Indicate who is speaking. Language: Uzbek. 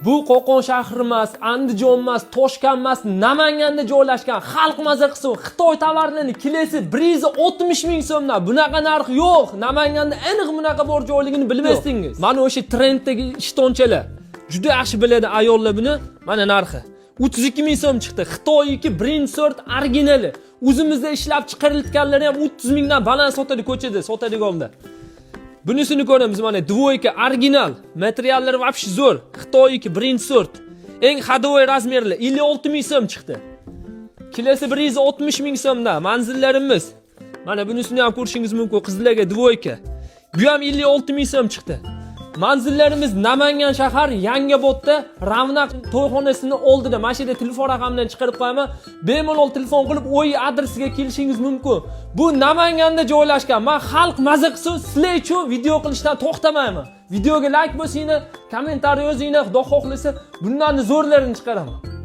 Speaker 1: Bu Qo'qon shahri emas, Andijon emas, Toshkent emas, Namanganda joylashgan xalq maza qilsin. Xitoy tovarlarini kilesi 160 ming so'mdan. Bunaqa narx yo'q. Namanganda aniq bunaqa bor joyligini bilmaysiz. Mana o'sha trenddagi ishtonchalar juda yaxshi biladi ayollar buni. Mana narxi 32 ming so'm chiqdi. Xitoyniki birinchi sort originali. O'zimizda ishlab chiqarilganlari ham 30 mingdan baland sotadi ko'chada, sotadiganlar. Bunisini ko'ramiz mana dvoyka original. Materiallari вообще zo'r. Xitoyniki birinchi sort. Eng hadovoy razmerli 56 ming so'm chiqdi. Kilesi 160 ming so'mdan manzillarimiz. Mana bunisini ham ko'rishingiz mumkin. Qizlarga dvoyka. Bu ham 56 ming so'm chiqdi. Manzillarimiz Namangan shahar Yangiobodda Ravnaq to'yxonasining oldida. Mana shu yerda telefon raqamidan chiqarib qo'yaman. Bemalol telefon qilib o'y adresiga kelishingiz mumkin. Bu Namanganda joylashgan. Men xalq maza qilsin, sizlar uchun video qilishdan to'xtamayman. Videoga like bosinglar, kommentariy yozinglar, xudo xohlasa bundan zo'rlarini chiqaraman.